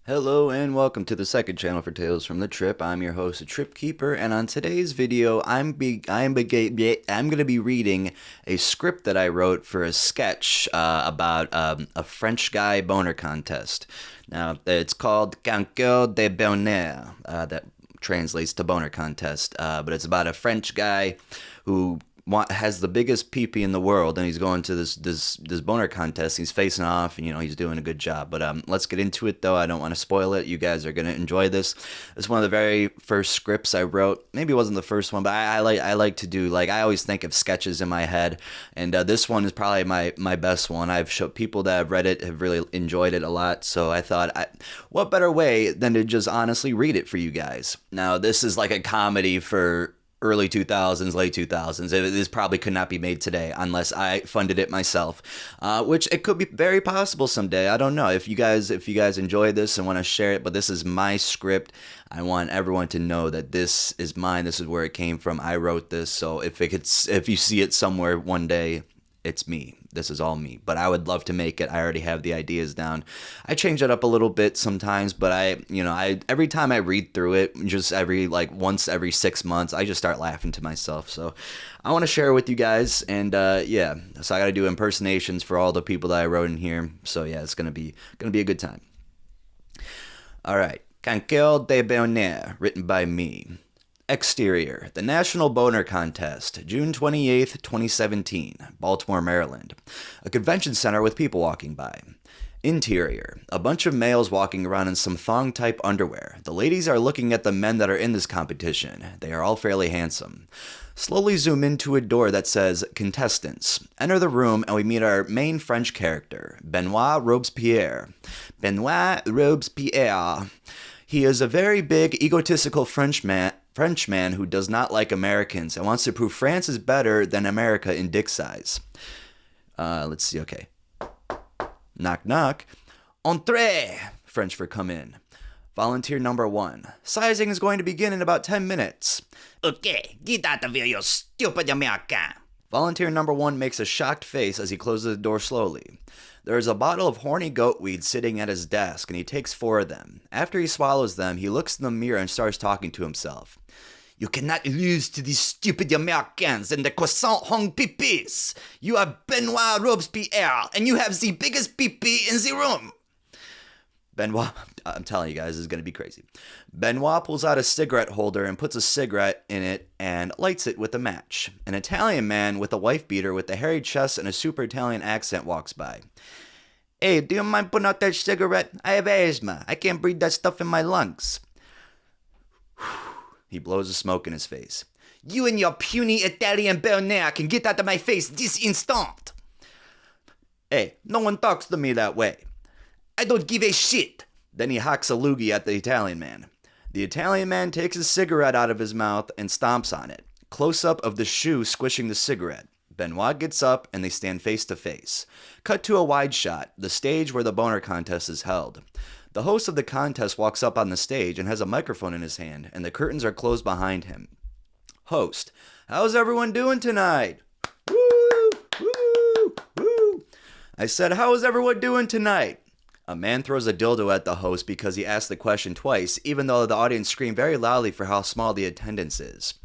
Hello and welcome to the second channel for Tales from the Trip. I'm your host, Trip Keeper, and on today's video, I'm going to be reading a script that I wrote for a sketch about a French guy boner contest. Now, it's called Concours de Bonheur. That translates to boner contest, but it's about a French guy who has the biggest pee-pee in the world, and he's going to this boner contest. He's facing off, and he's doing a good job. But let's get into it, though. I don't want to spoil it. You guys are gonna enjoy this. It's one of the very first scripts I wrote. Maybe it wasn't the first one, but I like to do, like, I always think of sketches in my head, and this one is probably my best one. I've showed people that have read it have really enjoyed it a lot. So I thought, what better way than to just honestly read it for you guys? Now, this is like a comedy for early 2000s, late 2000s. This probably could not be made today unless I funded it myself, which it could be very possible someday. I don't know if you guys enjoy this and want to share it, but this is my script. I want everyone to know that this is mine. This is where it came from. I wrote this, so if you see it somewhere one day, it's me. This is all me. But I would love to make it. I already have the ideas down. I change it up a little bit sometimes, but I every time I read through it, just once every 6 months, I just start laughing to myself. So I want to share it with you guys, and yeah. So I got to do impersonations for all the people that I wrote in here. So yeah, it's gonna be a good time. All right, Concours de Bonheur, written by me. Exterior, the National Boner Contest, June 28th, 2017, Baltimore, Maryland. A convention center with people walking by. Interior, a bunch of males walking around in some thong-type underwear. The ladies are looking at the men that are in this competition. They are all fairly handsome. Slowly zoom into a door that says, Contestants. Enter the room and we meet our main French character, Benoit Robespierre. Benoit Robespierre. He is a very big, egotistical Frenchman who does not like Americans and wants to prove France is better than America in dick size. Let's see, okay. Knock, knock. Entrez! French for come in. Volunteer number 1. Sizing is going to begin in about 10 minutes. Okay, get out of here, you stupid American. Volunteer number 1 makes a shocked face as he closes the door slowly. There is a bottle of horny goat weed sitting at his desk, and he takes 4 of them. After he swallows them, he looks in the mirror and starts talking to himself. You cannot lose to these stupid Americans and the croissant hung pipis. You are Benoit Robespierre, and you have the biggest pipi in the room. Benoit, I'm telling you guys, this is going to be crazy. Benoit pulls out a cigarette holder and puts a cigarette in it and lights it with a match. An Italian man with a wife beater with a hairy chest and a super Italian accent walks by. Hey, do you mind putting out that cigarette? I have asthma. I can't breathe that stuff in my lungs. He blows the smoke in his face. You and your puny Italian Bonheur can get out of my face this instant. Hey, no one talks to me that way. I don't give a shit. Then he hocks a loogie at the Italian man. The Italian man takes a cigarette out of his mouth and stomps on it. Close up of the shoe squishing the cigarette. Benoit gets up and they stand face to face. Cut to a wide shot, the stage where the boner contest is held. The host of the contest walks up on the stage and has a microphone in his hand, and the curtains are closed behind him. Host, how's everyone doing tonight? Woo! Woo! Woo! I said, how is everyone doing tonight? A man throws a dildo at the host because he asked the question twice, even though the audience screamed very loudly for how small the attendance is.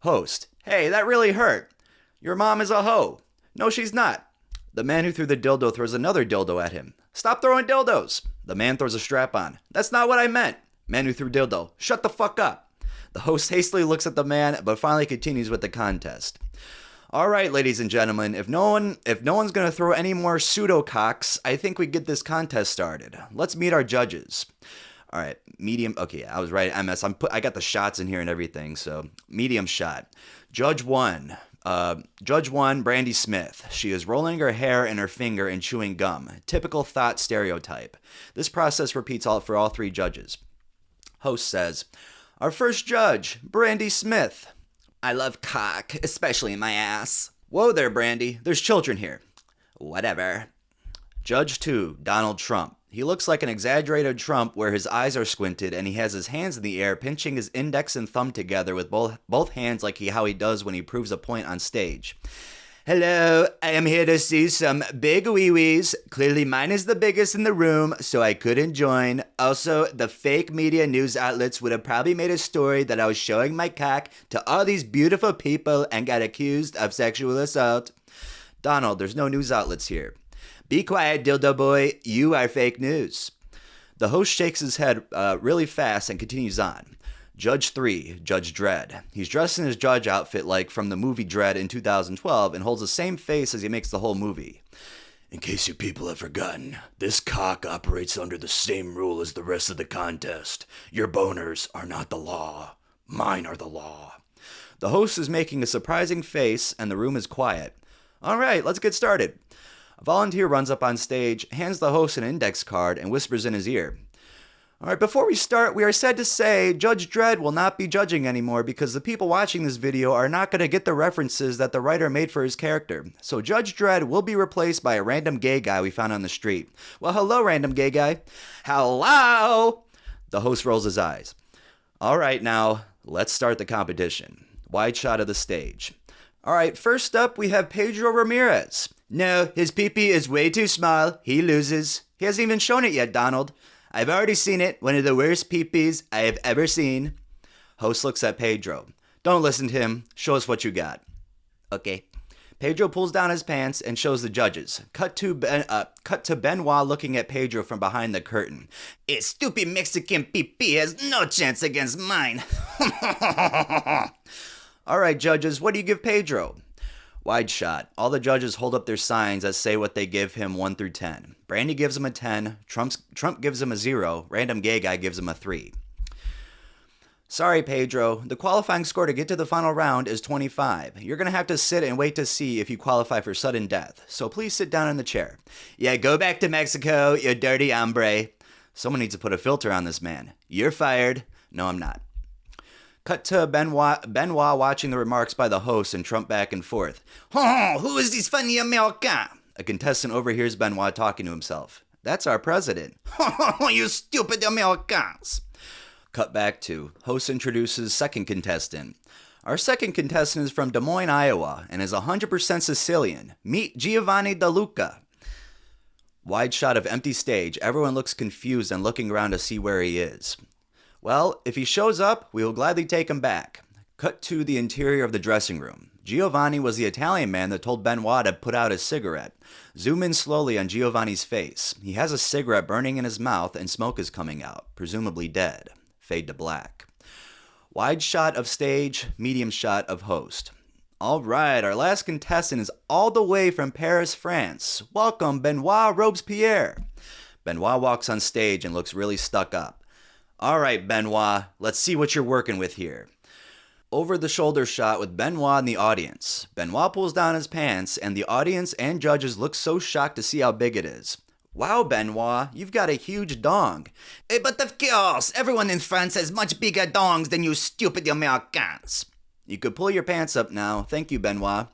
Host, hey, that really hurt. Your mom is a hoe. No, she's not. The man who threw the dildo throws another dildo at him. Stop throwing dildos. The man throws a strap on. That's not what I meant. Man who threw dildo. Shut the fuck up. The host hastily looks at the man, but finally continues with the contest. All right, ladies and gentlemen, if no one's going to throw any more pseudo-cocks, I think we get this contest started. Let's meet our judges. All right, medium. Okay, I was right. MS. I got the shots in here and everything. So medium shot. Judge 1. Judge 1, Brandy Smith. She is rolling her hair in her finger and chewing gum. Typical thought stereotype. This process repeats for all 3 judges. Host says, our first judge, Brandy Smith. I love cock, especially in my ass. Whoa there, Brandy. There's children here. Whatever. Judge 2, Donald Trump. He looks like an exaggerated Trump where his eyes are squinted and he has his hands in the air pinching his index and thumb together with both hands like how he does when he proves a point on stage. Hello, I am here to see some big wee-wees. Clearly mine is the biggest in the room, so I couldn't join. Also, the fake media news outlets would have probably made a story that I was showing my cock to all these beautiful people and got accused of sexual assault. Donald, there's no news outlets here. Be quiet, dildo boy. You are fake news. The host shakes his head really fast and continues on. Judge 3, Judge Dredd. He's dressed in his judge outfit like from the movie Dredd in 2012 and holds the same face as he makes the whole movie. In case you people have forgotten, this cock operates under the same rule as the rest of the contest. Your boners are not the law. Mine are the law. The host is making a surprising face and the room is quiet. All right, let's get started. A volunteer runs up on stage, hands the host an index card, and whispers in his ear. All right, before we start, we are sad to say Judge Dredd will not be judging anymore because the people watching this video are not going to get the references that the writer made for his character. So Judge Dredd will be replaced by a random gay guy we found on the street. Well, hello, random gay guy. Hello! The host rolls his eyes. All right, now, let's start the competition. Wide shot of the stage. All right, first up, we have Pedro Ramirez. No, his pee-pee is way too small. He loses. He hasn't even shown it yet, Donald. I've already seen it. One of the worst pee-pees I have ever seen. Host looks at Pedro. Don't listen to him. Show us what you got. Okay. Pedro pulls down his pants and shows the judges. Cut to Benoit looking at Pedro from behind the curtain. A stupid Mexican pee-pee has no chance against mine. All right, judges, what do you give Pedro? Wide shot. All the judges hold up their signs that say what they give him 1 through 10. Brandy gives him a 10. Trump gives him a 0. Random gay guy gives him a 3. Sorry, Pedro. The qualifying score to get to the final round is 25. You're going to have to sit and wait to see if you qualify for sudden death. So please sit down in the chair. Yeah, go back to Mexico, you dirty hombre. Someone needs to put a filter on this man. You're fired. No, I'm not. Cut to Benoit watching the remarks by the host and Trump back and forth. Oh, who is this funny American? A contestant overhears Benoit talking to himself. That's our president. Oh, you stupid Americans. Cut back to host introduces second contestant. Our second contestant is from Des Moines, Iowa, and is 100% Sicilian. Meet Giovanni DeLuca. Wide shot of empty stage. Everyone looks confused and looking around to see where he is. Well, if he shows up, we will gladly take him back. Cut to the interior of the dressing room. Giovanni was the Italian man that told Benoit to put out his cigarette. Zoom in slowly on Giovanni's face. He has a cigarette burning in his mouth and smoke is coming out, presumably dead. Fade to black. Wide shot of stage, medium shot of host. All right, our last contestant is all the way from Paris, France. Welcome, Benoit Robespierre. Benoit walks on stage and looks really stuck up. All right, Benoit, let's see what you're working with here. Over-the-shoulder shot with Benoit in the audience. Benoit pulls down his pants, and the audience and judges look so shocked to see how big it is. Wow, Benoit, you've got a huge dong. But of course, everyone in France has much bigger dongs than you stupid Americans. You could pull your pants up now. Thank you, Benoit.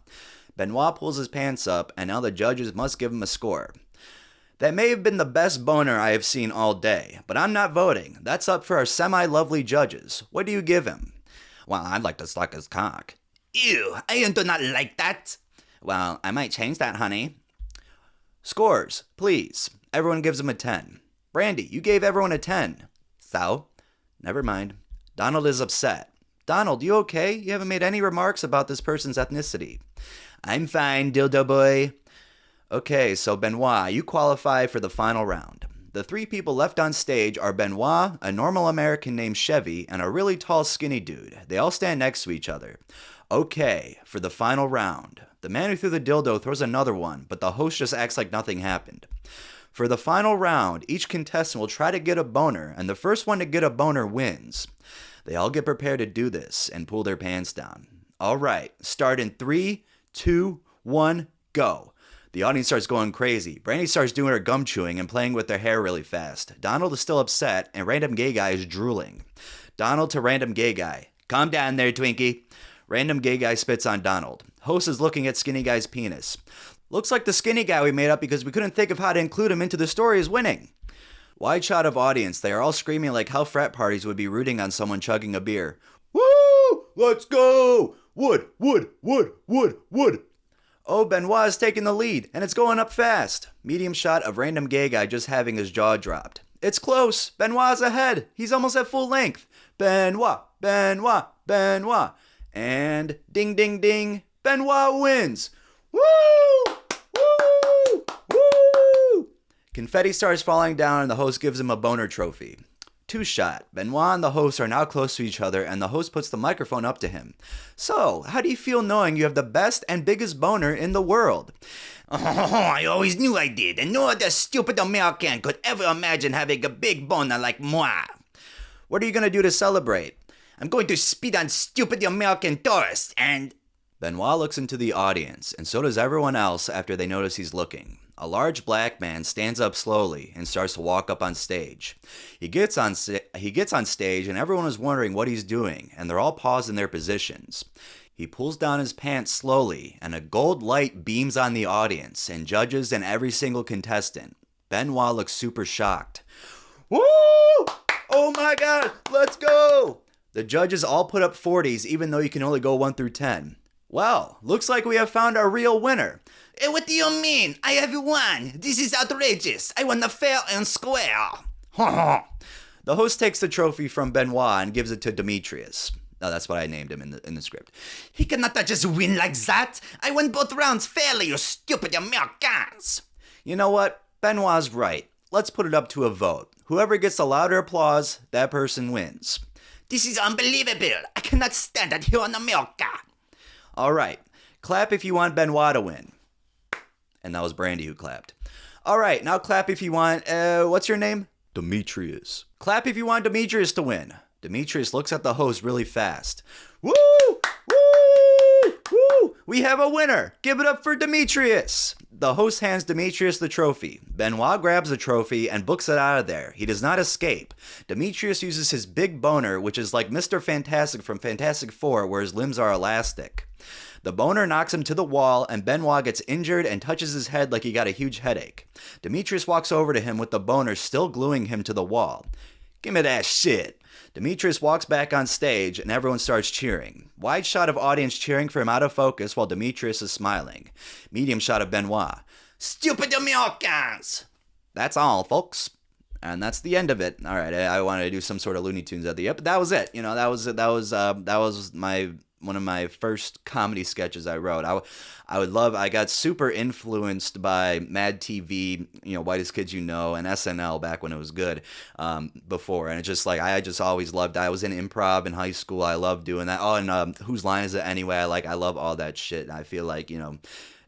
Benoit pulls his pants up, and now the judges must give him a score. That may have been the best boner I have seen all day, but I'm not voting. That's up for our semi-lovely judges. What do you give him? Well, I'd like to suck his cock. Ew, I do not like that. Well, I might change that, honey. Scores, please. Everyone gives him a 10. Brandy, you gave everyone a 10. So? Never mind. Donald is upset. Donald, you okay? You haven't made any remarks about this person's ethnicity. I'm fine, dildo boy. Okay, so Benoit, you qualify for the final round. The 3 people left on stage are Benoit, a normal American named Chevy, and a really tall skinny dude. They all stand next to each other. Okay, for the final round. The man who threw the dildo throws another one, but the host just acts like nothing happened. For the final round, each contestant will try to get a boner, and the first one to get a boner wins. They all get prepared to do this and pull their pants down. All right, start in 3, 2, 1, go. The audience starts going crazy. Brandy starts doing her gum chewing and playing with their hair really fast. Donald is still upset, and random gay guy is drooling. Donald to random gay guy. Calm down there, Twinkie. Random gay guy spits on Donald. Host is looking at skinny guy's penis. Looks like the skinny guy we made up because we couldn't think of how to include him into the story is winning. Wide shot of audience. They are all screaming like how frat parties would be rooting on someone chugging a beer. Woo! Let's go! Wood, wood, wood, wood, wood. Oh, Benoit is taking the lead, and it's going up fast. Medium shot of random gay guy just having his jaw dropped. It's close. Benoit's ahead. He's almost at full length. Benoit, Benoit, Benoit. And ding, ding, ding. Benoit wins. Woo! Woo! Woo! Confetti starts falling down, and the host gives him a boner trophy. Two shot. Benoit and the host are now close to each other, and the host puts the microphone up to him. So, how do you feel knowing you have the best and biggest boner in the world? Oh, I always knew I did, and no other stupid American could ever imagine having a big boner like moi. What are you going to do to celebrate? I'm going to spit on stupid American tourists and... Benoit looks into the audience, and so does everyone else after they notice he's looking. A large black man stands up slowly and starts to walk up on stage. He gets on stage, and everyone is wondering what he's doing, and they're all paused in their positions. He pulls down his pants slowly, and a gold light beams on the audience and judges and every single contestant. Benoit looks super shocked. Woo! Oh my God, let's go! The judges all put up 40s, even though you can only go 1 through 10. Well, looks like we have found our real winner. Hey, what do you mean? I have won. This is outrageous. I won the fair and square. The host takes the trophy from Benoit and gives it to Demetrius. Oh, that's what I named him in the script. He cannot just win like that. I won both rounds fairly, you stupid Americans. You know what? Benoit's right. Let's put it up to a vote. Whoever gets the louder applause, that person wins. This is unbelievable. I cannot stand it here in America. All right. Clap if you want Benoit to win. And that was Brandy who clapped. All right, now clap if you want, what's your name? Demetrius. Clap if you want Demetrius to win. Demetrius looks at the host really fast. Woo! Woo! Woo! We have a winner. Give it up for Demetrius. The host hands Demetrius the trophy. Benoit grabs the trophy and books it out of there. He does not escape. Demetrius uses his big boner, which is like Mr. Fantastic from Fantastic Four, where his limbs are elastic. The boner knocks him to the wall, and Benoit gets injured and touches his head like he got a huge headache. Demetrius walks over to him with the boner still gluing him to the wall. Give me that shit. Demetrius walks back on stage, and everyone starts cheering. Wide shot of audience cheering for him out of focus while Demetrius is smiling. Medium shot of Benoit. Stupid Americans! That's all, folks. And that's the end of it. All right, I wanted to do some sort of Looney Tunes at the end, but that was it. You know, that was my one of my first comedy sketches I wrote. I got super influenced by Mad TV, you know, Whitest Kids You Know, and SNL back when it was good, before. And it's just like, I just always loved, I was in improv in high school. I loved doing that. Oh, and Whose Line Is It Anyway? I love all that shit. I feel like, you know,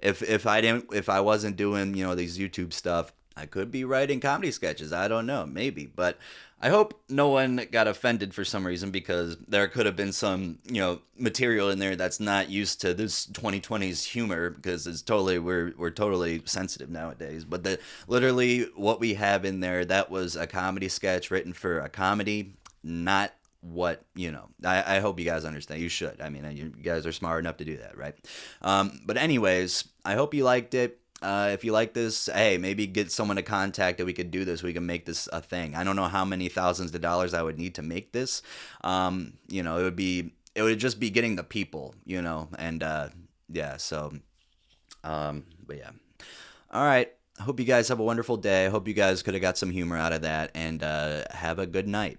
if I wasn't doing, you know, these YouTube stuff, I could be writing comedy sketches. I don't know, maybe. But I hope no one got offended for some reason, because there could have been some, you know, material in there that's not used to this 2020's humor, because it's totally, we're totally sensitive nowadays. But literally what we have in there, that was a comedy sketch written for a comedy, not what, you know. I hope you guys understand. You should. I mean, you guys are smart enough to do that, right? But anyways, I hope you liked it. If you like this, hey, maybe get someone to contact that we could do this. We can make this a thing. I don't know how many thousands of dollars I would need to make this. You know, it would just be getting the people, you know, and yeah, so, but yeah. All right. I hope you guys have a wonderful day. I hope you guys could have got some humor out of that, and have a good night.